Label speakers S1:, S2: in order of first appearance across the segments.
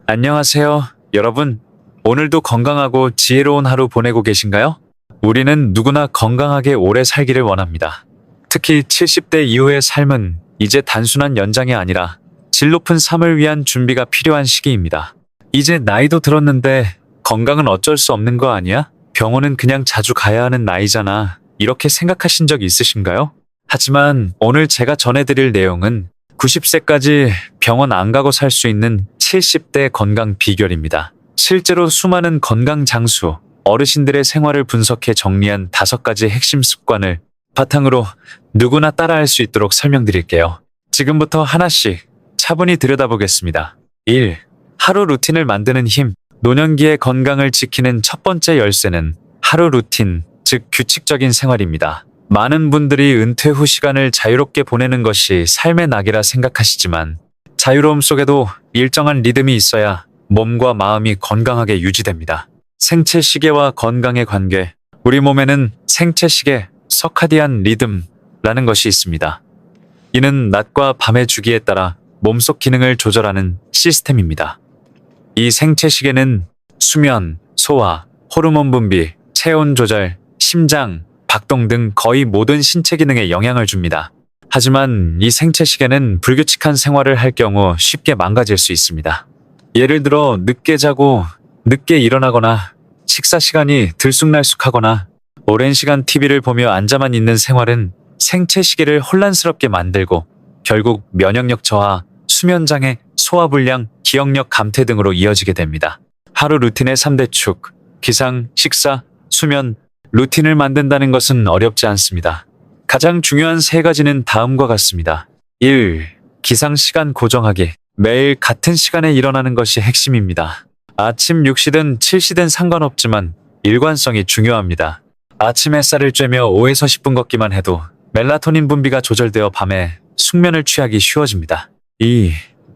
S1: 안녕하세요, 여러분. 오늘도 건강하고 지혜로운 하루 보내고 계신가요? 우리는 누구나 건강하게 오래 살기를 원합니다. 특히 70대 이후의 삶은 이제 단순한 연장이 아니라 질 높은 삶을 위한 준비가 필요한 시기입니다. 이제 나이도 들었는데 건강은 어쩔 수 없는 거 아니야? 병원은 그냥 자주 가야 하는 나이잖아. 이렇게 생각하신 적 있으신가요? 하지만 오늘 제가 전해드릴 내용은 90세까지 병원 안 가고 살 수 있는 70대 건강 비결입니다. 실제로 수많은 건강 장수, 어르신들의 생활을 분석해 정리한 5가지 핵심 습관을 바탕으로 누구나 따라할 수 있도록 설명드릴게요. 지금부터 하나씩 차분히 들여다보겠습니다. 1. 하루 루틴을 만드는 힘. 노년기의 건강을 지키는 첫 번째 열쇠는 하루 루틴, 즉 규칙적인 생활입니다. 많은 분들이 은퇴 후 시간을 자유롭게 보내는 것이 삶의 낙이라 생각하시지만 자유로움 속에도 일정한 리듬이 있어야 몸과 마음이 건강하게 유지됩니다. 생체 시계와 건강의 관계. 우리 몸에는 생체 시계, 서카디안 리듬라는 것이 있습니다. 이는 낮과 밤의 주기에 따라 몸속 기능을 조절하는 시스템입니다. 이 생체 시계는 수면, 소화, 호르몬 분비, 체온 조절, 심장, 박동 등 거의 모든 신체 기능에 영향을 줍니다. 하지만 이 생체 시계는 불규칙한 생활을 할 경우 쉽게 망가질 수 있습니다. 예를 들어 늦게 자고 늦게 일어나거나 식사 시간이 들쑥날쑥하거나 오랜 시간 TV를 보며 앉아만 있는 생활은 생체 시계를 혼란스럽게 만들고 결국 면역력 저하, 수면 장애, 소화불량, 기억력 감퇴 등으로 이어지게 됩니다. 하루 루틴의 3대 축, 기상, 식사, 수면, 루틴을 만든다는 것은 어렵지 않습니다. 가장 중요한 3가지는 다음과 같습니다. 1. 기상 시간 고정하기. 매일 같은 시간에 일어나는 것이 핵심입니다. 아침 6시든 7시든 상관없지만 일관성이 중요합니다. 아침 햇살을 쬐며 5에서 10분 걷기만 해도 멜라토닌 분비가 조절되어 밤에 숙면을 취하기 쉬워집니다. 2.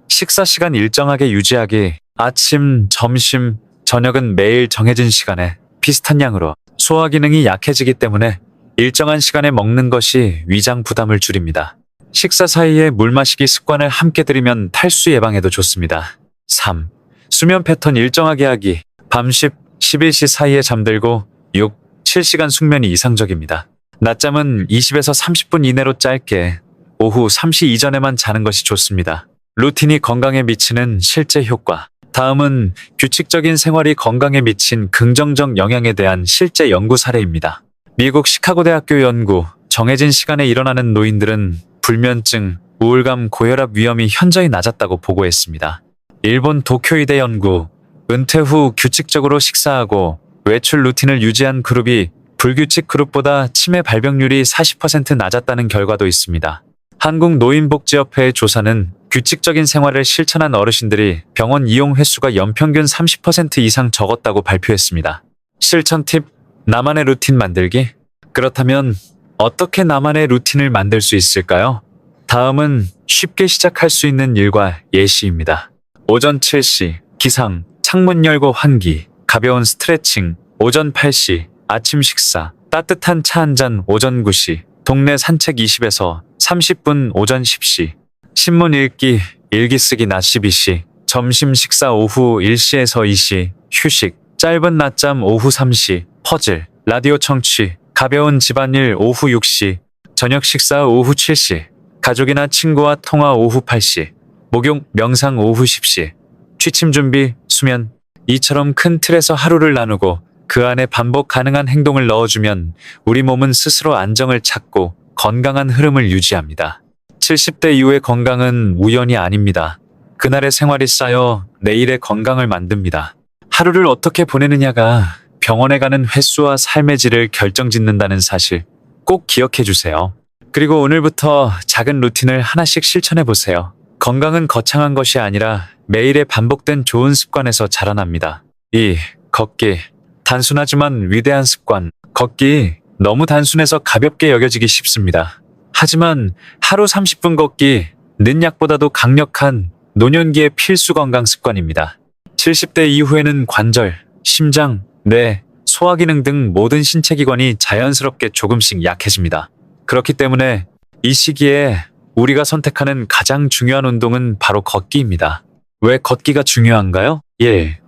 S1: 식사 시간 일정하게 유지하기. 아침, 점심, 저녁은 매일 정해진 시간에 비슷한 양으로. 소화 기능이 약해지기 때문에 일정한 시간에 먹는 것이 위장 부담을 줄입니다. 식사 사이에 물 마시기 습관을 함께 들이면 탈수 예방에도 좋습니다. 3. 수면 패턴 일정하게 하기. 밤 10, 11시 사이에 잠들고 6, 7시간 숙면이 이상적입니다. 낮잠은 20에서 30분 이내로 짧게 오후 3시 이전에만 자는 것이 좋습니다. 루틴이 건강에 미치는 실제 효과. 다음은 규칙적인 생활이 건강에 미친 긍정적 영향에 대한 실제 연구 사례입니다. 미국 시카고 대학교 연구, 정해진 시간에 일어나는 노인들은 불면증, 우울감, 고혈압 위험이 현저히 낮았다고 보고했습니다. 일본 도쿄의대 연구, 은퇴 후 규칙적으로 식사하고 외출 루틴을 유지한 그룹이 불규칙 그룹보다 치매 발병률이 40% 낮았다는 결과도 있습니다. 한국노인복지협회의 조사는 규칙적인 생활을 실천한 어르신들이 병원 이용 횟수가 연평균 30% 이상 적었다고 발표했습니다. 실천 팁, 나만의 루틴 만들기? 그렇다면 어떻게 나만의 루틴을 만들 수 있을까요? 다음은 쉽게 시작할 수 있는 일과 예시입니다. 오전 7시, 기상, 창문 열고 환기, 가벼운 스트레칭, 오전 8시, 아침 식사, 따뜻한 차 한 잔 오전 9시, 동네 산책 20에서 30분 오전 10시, 신문 읽기, 일기 쓰기 낮 12시, 점심 식사 오후 1시에서 2시, 휴식, 짧은 낮잠 오후 3시, 퍼즐, 라디오 청취, 가벼운 집안일 오후 6시, 저녁 식사 오후 7시, 가족이나 친구와 통화 오후 8시, 목욕, 명상 오후 10시, 취침 준비, 수면. 이처럼 큰 틀에서 하루를 나누고 그 안에 반복 가능한 행동을 넣어주면 우리 몸은 스스로 안정을 찾고 건강한 흐름을 유지합니다. 70대 이후의 건강은 우연이 아닙니다. 그날의 생활이 쌓여 내일의 건강을 만듭니다. 하루를 어떻게 보내느냐가 병원에 가는 횟수와 삶의 질을 결정짓는다는 사실 꼭 기억해 주세요. 그리고 오늘부터 작은 루틴을 하나씩 실천해 보세요. 건강은 거창한 것이 아니라 매일의 반복된 좋은 습관에서 자라납니다. 2. 걷기. 단순하지만 위대한 습관. 걷기 너무 단순해서 가볍게 여겨지기 쉽습니다. 하지만 하루 30분 걷기, 는약보다도 강력한 노년기의 필수 건강 습관입니다. 70대 이후에는 관절, 심장, 뇌, 소화기능 등 모든 신체 기관이 자연스럽게 조금씩 약해집니다. 그렇기 때문에 이 시기에 우리가 선택하는 가장 중요한 운동은 바로 걷기입니다. 왜 걷기가 중요한가요? 1.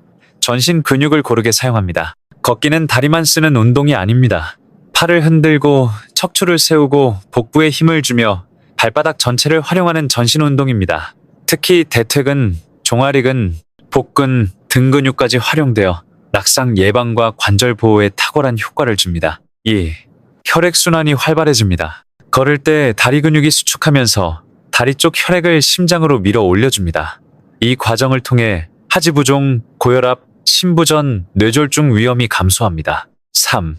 S1: 전신 근육을 고르게 사용합니다. 걷기는 다리만 쓰는 운동이 아닙니다. 팔을 흔들고 척추를 세우고 복부에 힘을 주며 발바닥 전체를 활용하는 전신 운동입니다. 특히 대퇴근, 종아리근, 복근, 등 근육까지 활용되어 낙상 예방과 관절 보호에 탁월한 효과를 줍니다. 2. 혈액순환이 활발해집니다. 걸을 때 다리 근육이 수축하면서 다리 쪽 혈액을 심장으로 밀어 올려줍니다. 이 과정을 통해 하지부종, 고혈압, 심부전, 뇌졸중 위험이 감소합니다. 3.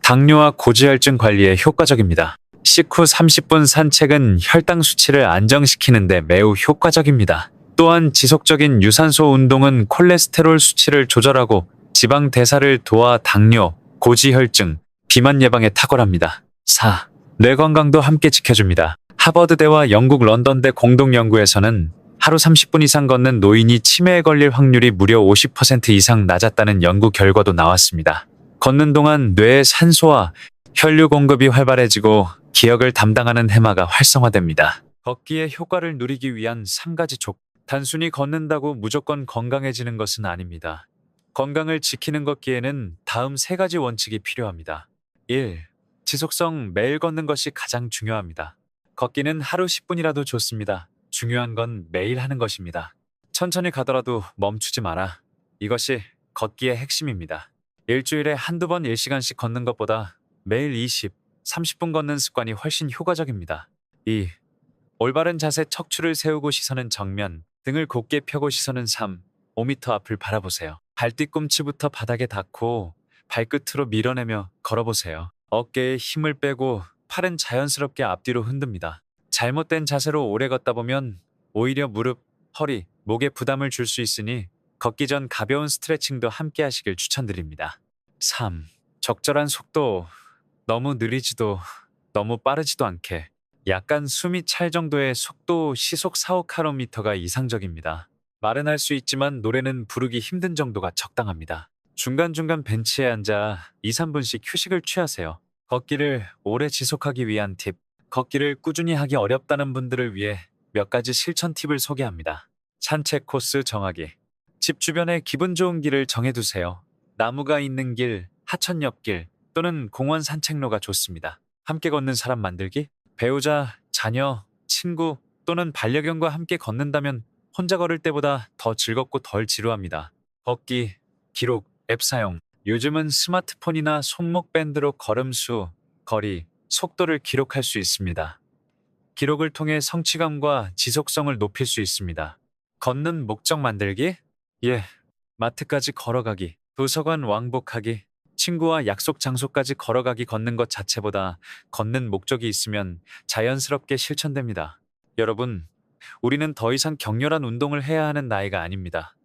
S1: 당뇨와 고지혈증 관리에 효과적입니다. 식후 30분 산책은 혈당 수치를 안정시키는 데 매우 효과적입니다. 또한 지속적인 유산소 운동은 콜레스테롤 수치를 조절하고 지방 대사를 도와 당뇨, 고지혈증, 비만 예방에 탁월합니다. 4. 뇌 건강도 함께 지켜줍니다. 하버드대와 영국 런던대 공동 연구에서는 하루 30분 이상 걷는 노인이 치매에 걸릴 확률이 무려 50% 이상 낮았다는 연구 결과도 나왔습니다. 걷는 동안 뇌의 산소와 혈류 공급이 활발해지고 기억을 담당하는 해마가 활성화됩니다. 걷기의 효과를 누리기 위한 3가지 조건. 단순히 걷는다고 무조건 건강해지는 것은 아닙니다. 건강을 지키는 걷기에는 다음 3가지 원칙이 필요합니다. 1. 지속성 매일 걷는 것이 가장 중요합니다. 걷기는 하루 10분이라도 좋습니다. 중요한 건 매일 하는 것입니다. 천천히 가더라도 멈추지 마라. 이것이 걷기의 핵심입니다. 일주일에 한두 번 1시간씩 걷는 것보다 매일 20, 30분 걷는 습관이 훨씬 효과적입니다. 2. 올바른 자세 척추를 세우고 시선은 정면, 등을 곧게 펴고 시선은 3, 5m 앞을 바라보세요. 발뒤꿈치부터 바닥에 닿고 발끝으로 밀어내며 걸어보세요. 어깨에 힘을 빼고 팔은 자연스럽게 앞뒤로 흔듭니다. 잘못된 자세로 오래 걷다 보면 오히려 무릎, 허리, 목에 부담을 줄 수 있으니 걷기 전 가벼운 스트레칭도 함께 하시길 추천드립니다. 3. 적절한 속도. 너무 느리지도 너무 빠르지도 않게 약간 숨이 찰 정도의 속도 시속 4-5km가 이상적입니다. 말은 할 수 있지만 노래는 부르기 힘든 정도가 적당합니다. 중간중간 벤치에 앉아 2-3분씩 휴식을 취하세요. 걷기를 오래 지속하기 위한 팁. 걷기를 꾸준히 하기 어렵다는 분들을 위해 몇 가지 실천 팁을 소개합니다. 산책 코스 정하기. 집 주변에 기분 좋은 길을 정해두세요. 나무가 있는 길, 하천 옆길 또는 공원 산책로가 좋습니다. 함께 걷는 사람 만들기. 배우자, 자녀, 친구 또는 반려견과 함께 걷는다면 혼자 걸을 때보다 더 즐겁고 덜 지루합니다. 걷기, 기록, 앱 사용. 요즘은 스마트폰이나 손목 밴드로 걸음수, 거리, 속도를 기록할 수 있습니다. 기록을 통해 성취감과 지속성을 높일 수 있습니다. 걷는 목적 만들기? 예, 마트까지 걸어가기, 도서관 왕복하기, 친구와 약속 장소까지 걸어가기 걷는 것 자체보다 걷는 목적이 있으면 자연스럽게 실천됩니다. 여러분, 우리는 더 이상 격렬한 운동을 해야 하는 나이가 아닙니다.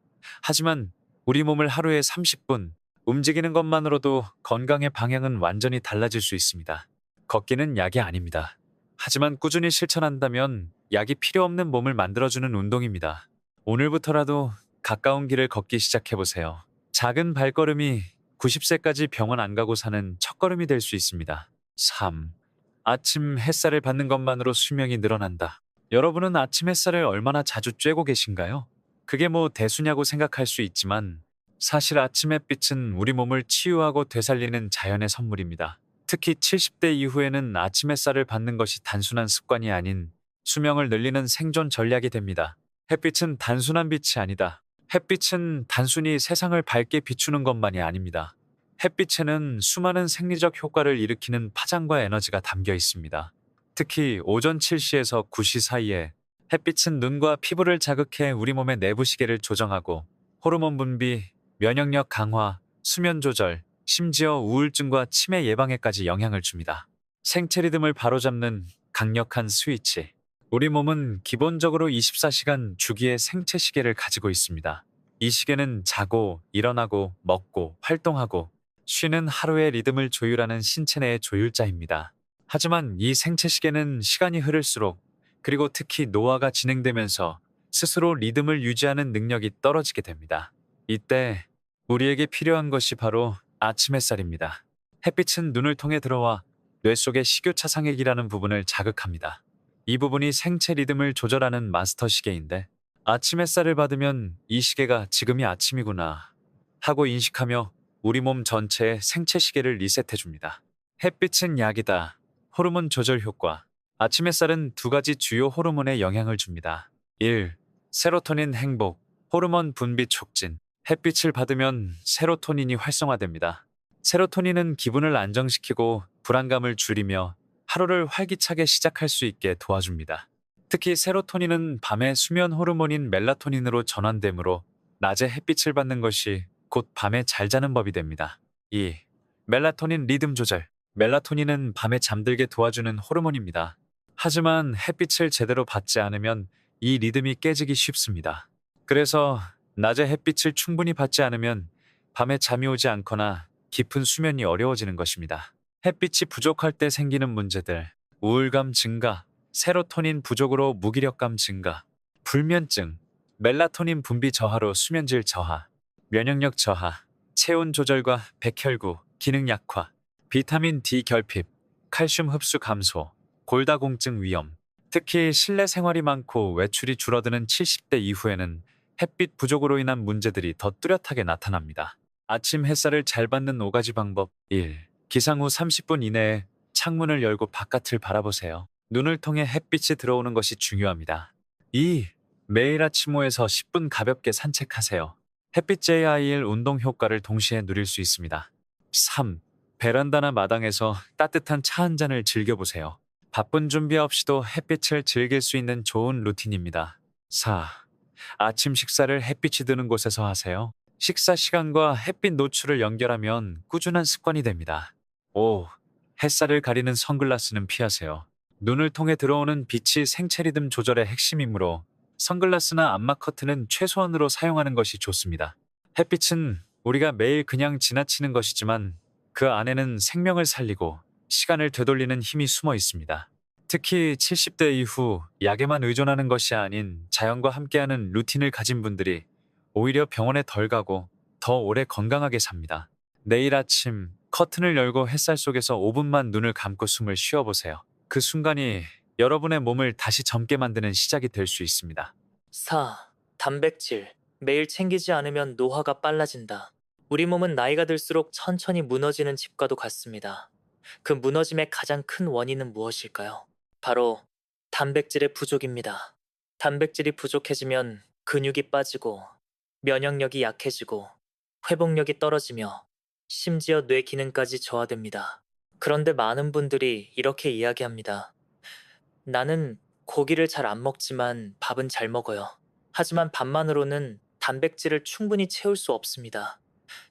S1: 하지만 우리 몸을 하루에 30분 움직이는 것만으로도 건강의 방향은 완전히 달라질 수 있습니다. 걷기는 약이 아닙니다. 하지만 꾸준히 실천한다면 약이 필요 없는 몸을 만들어주는 운동입니다. 오늘부터라도 가까운 길을 걷기 시작해보세요. 작은 발걸음이 90세까지 병원 안 가고 사는 첫걸음이 될 수 있습니다. 3. 아침 햇살을 받는 것만으로 수명이 늘어난다. 여러분은 아침 햇살을 얼마나 자주 쬐고 계신가요? 그게 뭐 대수냐고 생각할 수 있지만 사실 아침 햇빛은 우리 몸을 치유하고 되살리는 자연의 선물입니다. 특히 70대 이후에는 아침 햇살을 받는 것이 단순한 습관이 아닌 수명을 늘리는 생존 전략이 됩니다. 햇빛은 단순한 빛이 아니다. 햇빛은 단순히 세상을 밝게 비추는 것만이 아닙니다. 햇빛에는 수많은 생리적 효과를 일으키는 파장과 에너지가 담겨 있습니다. 특히 오전 7시에서 9시 사이에 햇빛은 눈과 피부를 자극해 우리 몸의 내부 시계를 조정하고 호르몬 분비, 면역력 강화, 수면 조절, 심지어 우울증과 치매 예방에까지 영향을 줍니다. 생체 리듬을 바로잡는 강력한 스위치. 우리 몸은 기본적으로 24시간 주기의 생체 시계를 가지고 있습니다. 이 시계는 자고, 일어나고, 먹고, 활동하고, 쉬는 하루의 리듬을 조율하는 신체 내의 조율자입니다. 하지만 이 생체 시계는 시간이 흐를수록, 그리고 특히 노화가 진행되면서 스스로 리듬을 유지하는 능력이 떨어지게 됩니다. 이때 우리에게 필요한 것이 바로 아침 햇살입니다. 햇빛은 눈을 통해 들어와 뇌 속의 식교차상액이라는 부분을 자극합니다. 이 부분이 생체 리듬을 조절하는 마스터 시계인데 아침 햇살을 받으면 이 시계가 지금이 아침이구나 하고 인식하며 우리 몸 전체의 생체 시계를 리셋해줍니다. 햇빛은 약이다. 호르몬 조절 효과. 아침 햇살은 두 가지 주요 호르몬에 영향을 줍니다. 1. 세로토닌 행복, 호르몬 분비 촉진. 햇빛을 받으면 세로토닌이 활성화됩니다. 세로토닌은 기분을 안정시키고 불안감을 줄이며 하루를 활기차게 시작할 수 있게 도와줍니다. 특히 세로토닌은 밤에 수면 호르몬인 멜라토닌으로 전환되므로 낮에 햇빛을 받는 것이 곧 밤에 잘 자는 법이 됩니다. 2. 멜라토닌 리듬 조절. 멜라토닌은 밤에 잠들게 도와주는 호르몬입니다. 하지만 햇빛을 제대로 받지 않으면 이 리듬이 깨지기 쉽습니다. 그래서 낮에 햇빛을 충분히 받지 않으면 밤에 잠이 오지 않거나 깊은 수면이 어려워지는 것입니다. 햇빛이 부족할 때 생기는 문제들, 우울감 증가, 세로토닌 부족으로 무기력감 증가, 불면증, 멜라토닌 분비 저하로 수면질 저하, 면역력 저하, 체온 조절과 백혈구, 기능 약화, 비타민 D 결핍, 칼슘 흡수 감소, 골다공증 위험. 특히 실내 생활이 많고 외출이 줄어드는 70대 이후에는 햇빛 부족으로 인한 문제들이 더 뚜렷하게 나타납니다. 아침 햇살을 잘 받는 5가지 방법. 1. 기상 후 30분 이내에 창문을 열고 바깥을 바라보세요. 눈을 통해 햇빛이 들어오는 것이 중요합니다. 2. 매일 아침 5에서 10분 가볍게 산책하세요. 햇빛 JIL 운동 효과를 동시에 누릴 수 있습니다. 3. 베란다나 마당에서 따뜻한 차 한 잔을 즐겨보세요. 바쁜 준비 없이도 햇빛을 즐길 수 있는 좋은 루틴입니다. 4. 아침 식사를 햇빛이 드는 곳에서 하세요. 식사 시간과 햇빛 노출을 연결하면 꾸준한 습관이 됩니다. 5. 햇살을 가리는 선글라스는 피하세요. 눈을 통해 들어오는 빛이 생체 리듬 조절의 핵심이므로 선글라스나 암막 커튼은 최소한으로 사용하는 것이 좋습니다. 햇빛은 우리가 매일 그냥 지나치는 것이지만 그 안에는 생명을 살리고 시간을 되돌리는 힘이 숨어 있습니다. 특히 70대 이후 약에만 의존하는 것이 아닌 자연과 함께하는 루틴을 가진 분들이 오히려 병원에 덜 가고 더 오래 건강하게 삽니다. 내일 아침 커튼을 열고 햇살 속에서 5분만 눈을 감고 숨을 쉬어보세요. 그 순간이 여러분의 몸을 다시 젊게 만드는 시작이 될 수 있습니다.
S2: 4. 단백질. 매일 챙기지 않으면 노화가 빨라진다. 우리 몸은 나이가 들수록 천천히 무너지는 집과도 같습니다. 그 무너짐의 가장 큰 원인은 무엇일까요? 바로 단백질의 부족입니다. 단백질이 부족해지면 근육이 빠지고 면역력이 약해지고 회복력이 떨어지며 심지어 뇌 기능까지 저하됩니다. 그런데 많은 분들이 이렇게 이야기합니다. 나는 고기를 잘 안 먹지만 밥은 잘 먹어요. 하지만 밥만으로는 단백질을 충분히 채울 수 없습니다.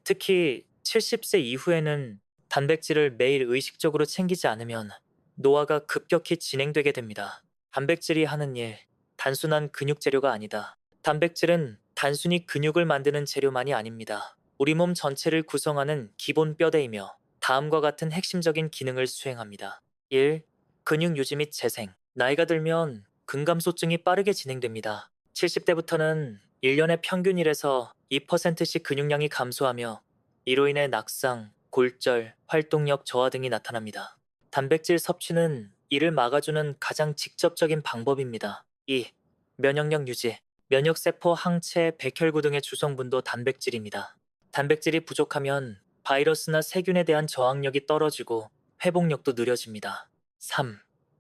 S2: 특히 70세 이후에는 단백질을 매일 의식적으로 챙기지 않으면 노화가 급격히 진행되게 됩니다. 단백질이 하는 일, 단순한 근육 재료가 아니다. 단백질은 단순히 근육을 만드는 재료만이 아닙니다. 우리 몸 전체를 구성하는 기본 뼈대이며 다음과 같은 핵심적인 기능을 수행합니다. 1. 근육 유지 및 재생. 나이가 들면 근감소증이 빠르게 진행됩니다. 70대부터는 1년에 평균 1에서 2%씩 근육량이 감소하며 이로 인해 낙상, 골절, 활동력 저하 등이 나타납니다. 단백질 섭취는 이를 막아주는 가장 직접적인 방법입니다. 2. 면역력 유지. 면역세포, 항체, 백혈구 등의 주성분도 단백질입니다. 단백질이 부족하면 바이러스나 세균에 대한 저항력이 떨어지고 회복력도 느려집니다. 3.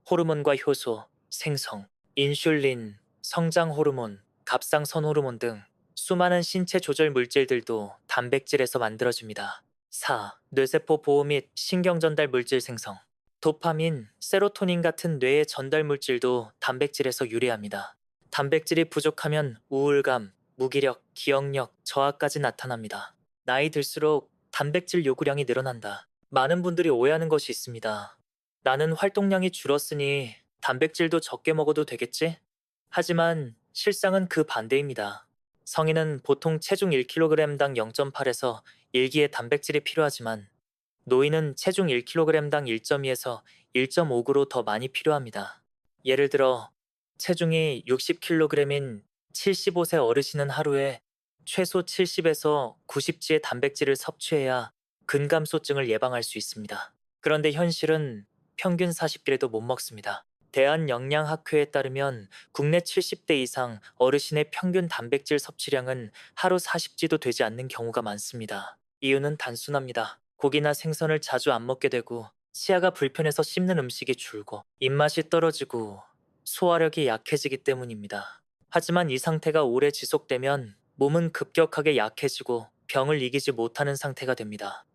S2: 호르몬과 효소, 생성, 인슐린, 성장 호르몬, 갑상선 호르몬 등 수많은 신체 조절 물질들도 단백질에서 만들어집니다. 4. 뇌세포 보호 및 신경 전달 물질 생성. 도파민, 세로토닌 같은 뇌의 전달 물질도 단백질에서 유래합니다. 단백질이 부족하면 우울감, 무기력, 기억력, 저하까지 나타납니다. 나이 들수록 단백질 요구량이 늘어난다. 많은 분들이 오해하는 것이 있습니다. 나는 활동량이 줄었으니 단백질도 적게 먹어도 되겠지? 하지만 실상은 그 반대입니다. 성인은 보통 체중 1kg당 0.8에서 1g의 단백질이 필요하지만 노인은 체중 1kg당 1.2에서 1.5g로 더 많이 필요합니다. 예를 들어 체중이 60kg인 75세 어르신은 하루에 최소 70에서 90g의 단백질을 섭취해야 근감소증을 예방할 수 있습니다. 그런데 현실은 평균 40g도 못 먹습니다. 대한영양학회에 따르면 국내 70대 이상 어르신의 평균 단백질 섭취량은 하루 40지도 되지 않는 경우가 많습니다. 이유는 단순합니다. 고기나 생선을 자주 안 먹게 되고 치아가 불편해서 씹는 음식이 줄고 입맛이 떨어지고 소화력이 약해지기 때문입니다. 하지만 이 상태가 오래 지속되면 몸은 급격하게 약해지고 병을 이기지 못하는 상태가 됩니다.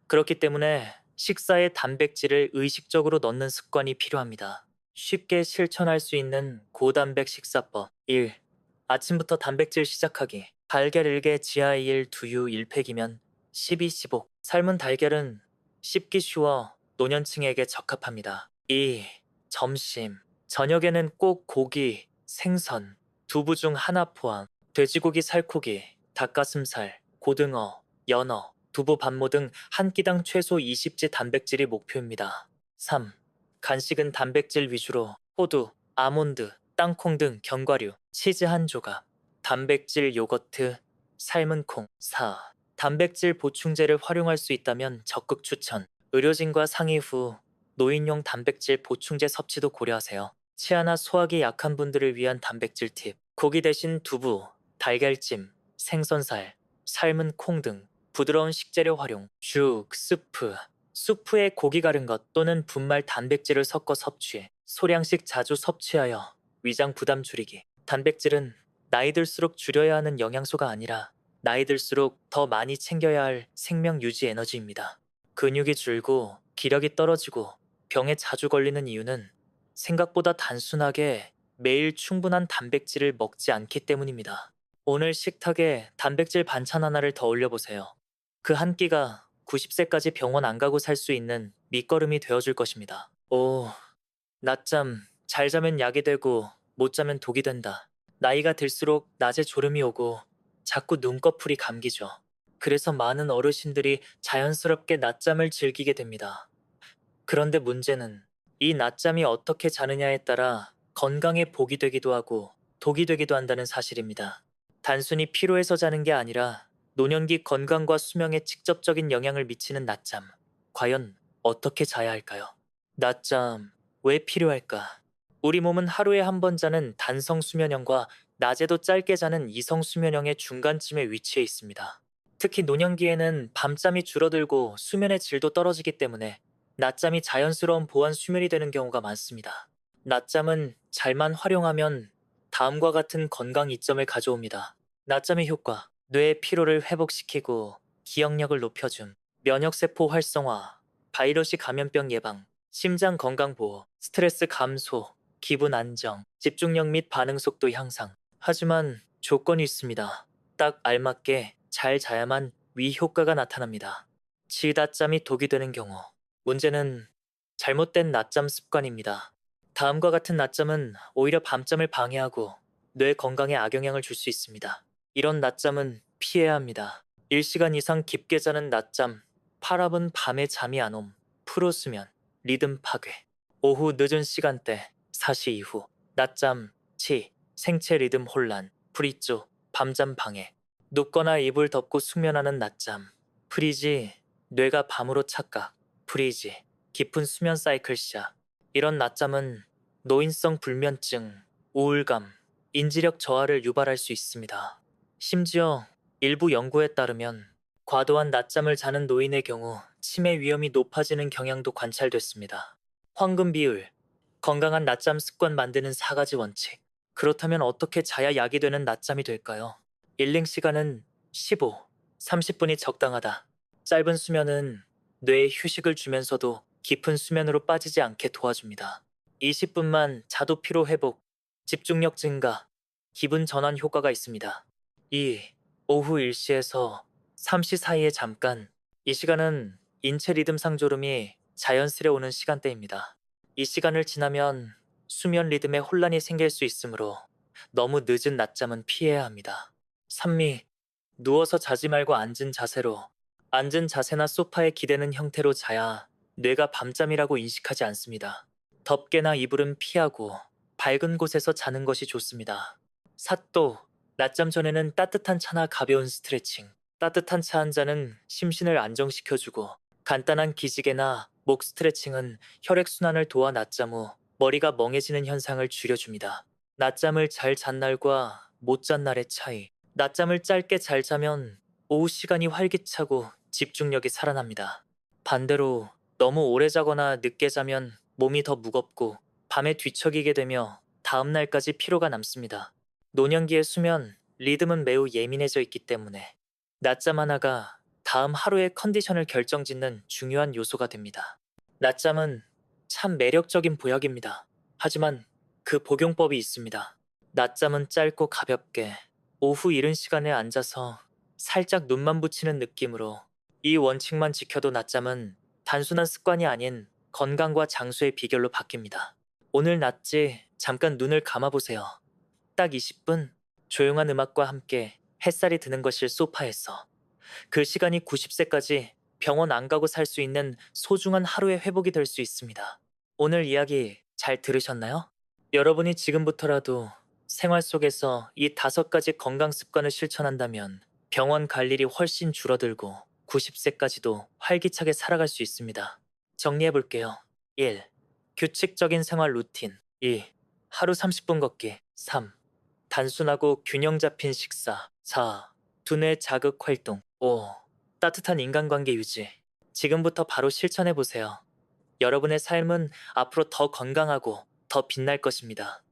S2: 그렇기 때문에 식사에 단백질을 의식적으로 넣는 습관이 필요합니다. 쉽게 실천할 수 있는 고단백 식사법 1. 아침부터 단백질 시작하기. 달걀 1개, 지하 1, 두유 1팩이면 12-15. 삶은 달걀은 씹기 쉬워 노년층에게 적합합니다. 2. 점심. 저녁에는 꼭 고기, 생선, 두부 중 하나 포함. 돼지고기 살코기, 닭가슴살, 고등어, 연어, 두부 반모 등 한 끼당 최소 20지 단백질이 목표입니다. 3. 간식은 단백질 위주로 호두, 아몬드, 땅콩 등 견과류, 치즈 한 조각, 단백질 요거트, 삶은 콩. 4. 단백질 보충제를 활용할 수 있다면 적극 추천. 의료진과 상의 후 노인용 단백질 보충제 섭취도 고려하세요. 치아나 소화기 약한 분들을 위한 단백질 팁. 고기 대신 두부, 달걀찜, 생선살, 삶은 콩 등 부드러운 식재료 활용. 죽, 스프, 수프에 고기 가른 것 또는 분말 단백질을 섞어 섭취해 소량씩 자주 섭취하여 위장 부담 줄이기. 단백질은 나이 들수록 줄여야 하는 영양소가 아니라 나이 들수록 더 많이 챙겨야 할 생명 유지 에너지입니다. 근육이 줄고 기력이 떨어지고 병에 자주 걸리는 이유는 생각보다 단순하게 매일 충분한 단백질을 먹지 않기 때문입니다. 오늘 식탁에 단백질 반찬 하나를 더 올려보세요. 그 한 끼가 90세까지 병원 안 가고 살 수 있는 밑거름이 되어줄 것입니다. 오, 낮잠 잘 자면 약이 되고 못 자면 독이 된다. 나이가 들수록 낮에 졸음이 오고 자꾸 눈꺼풀이 감기죠. 그래서 많은 어르신들이 자연스럽게 낮잠을 즐기게 됩니다. 그런데 문제는 이 낮잠이 어떻게 자느냐에 따라 건강에 복이 되기도 하고 독이 되기도 한다는 사실입니다. 단순히 피로해서 자는 게 아니라 노년기 건강과 수명에 직접적인 영향을 미치는 낮잠. 과연 어떻게 자야 할까요? 낮잠 왜 필요할까? 우리 몸은 하루에 한 번 자는 단성 수면형과 낮에도 짧게 자는 이성 수면형의 중간쯤에 위치해 있습니다. 특히 노년기에는 밤잠이 줄어들고 수면의 질도 떨어지기 때문에 낮잠이 자연스러운 보완 수면이 되는 경우가 많습니다. 낮잠은 잘만 활용하면 다음과 같은 건강 이점을 가져옵니다. 낮잠의 효과, 뇌의 피로를 회복시키고 기억력을 높여줌, 면역세포 활성화, 바이러시 감염병 예방, 심장 건강 보호, 스트레스 감소, 기분 안정, 집중력 및 반응 속도 향상. 하지만 조건이 있습니다. 딱 알맞게 잘 자야만 위 효과가 나타납니다. 지낮잠이 독이 되는 경우. 문제는 잘못된 낮잠 습관입니다. 다음과 같은 낮잠은 오히려 밤잠을 방해하고 뇌 건강에 악영향을 줄 수 있습니다. 이런 낮잠은 피해야 합니다. 1시간 이상 깊게 자는 낮잠, 파랍은 밤에 잠이 안 옴, 프로수면, 리듬 파괴, 오후 늦은 시간대, 4시 이후, 낮잠, 치, 생체 리듬 혼란, 프리조, 밤잠 방해, 눕거나 이불 덮고 숙면하는 낮잠, 프리지, 뇌가 밤으로 착각, 프리지, 깊은 수면 사이클 시작. 이런 낮잠은 노인성 불면증, 우울감, 인지력 저하를 유발할 수 있습니다. 심지어 일부 연구에 따르면 과도한 낮잠을 자는 노인의 경우 치매 위험이 높아지는 경향도 관찰됐습니다. 황금 비율, 건강한 낮잠 습관 만드는 4가지 원칙. 그렇다면 어떻게 자야 약이 되는 낮잠이 될까요? 일링 시간은 15, 30분이 적당하다. 짧은 수면은 뇌에 휴식을 주면서도 깊은 수면으로 빠지지 않게 도와줍니다. 20분만 자도 피로 회복, 집중력 증가, 기분 전환 효과가 있습니다. 2. 오후 1시에서 3시 사이에 잠깐. 이 시간은 인체 리듬 상조름이 자연스레 오는 시간대입니다. 이 시간을 지나면 수면 리듬에 혼란이 생길 수 있으므로 너무 늦은 낮잠은 피해야 합니다. 3미, 누워서 자지 말고 앉은 자세로. 앉은 자세나 소파에 기대는 형태로 자야 뇌가 밤잠이라고 인식하지 않습니다. 덮개나 이불은 피하고 밝은 곳에서 자는 것이 좋습니다. 삿도, 낮잠 전에는 따뜻한 차나 가벼운 스트레칭. 따뜻한 차 한 잔은 심신을 안정시켜주고 간단한 기지개나 목 스트레칭은 혈액순환을 도와 낮잠 후 머리가 멍해지는 현상을 줄여줍니다. 낮잠을 잘 잔 날과 못 잔 날의 차이. 낮잠을 짧게 잘 자면 오후 시간이 활기차고 집중력이 살아납니다. 반대로 너무 오래 자거나 늦게 자면 몸이 더 무겁고 밤에 뒤척이게 되며 다음 날까지 피로가 남습니다. 노년기의 수면 리듬은 매우 예민해져 있기 때문에 낮잠 하나가 다음 하루의 컨디션을 결정짓는 중요한 요소가 됩니다. 낮잠은 참 매력적인 보약입니다. 하지만 그 복용법이 있습니다. 낮잠은 짧고 가볍게 오후 이른 시간에 앉아서 살짝 눈만 붙이는 느낌으로 이 원칙만 지켜도 낮잠은 단순한 습관이 아닌 건강과 장수의 비결로 바뀝니다. 오늘 낮지 잠깐 눈을 감아보세요. 딱 20분 조용한 음악과 함께 햇살이 드는 것일 소파에서 그 시간이 90세까지 병원 안 가고 살 수 있는 소중한 하루의 회복이 될 수 있습니다. 오늘 이야기 잘 들으셨나요? 여러분이 지금부터라도 생활 속에서 이 5가지 건강 습관을 실천한다면 병원 갈 일이 훨씬 줄어들고 90세까지도 활기차게 살아갈 수 있습니다. 정리해 볼게요. 1. 규칙적인 생활 루틴. 2. 하루 30분 걷기. 3. 단순하고 균형 잡힌 식사. 4. 두뇌 자극 활동. 5. 따뜻한 인간관계 유지. 지금부터 바로 실천해 보세요. 여러분의 삶은 앞으로 더 건강하고 더 빛날 것입니다.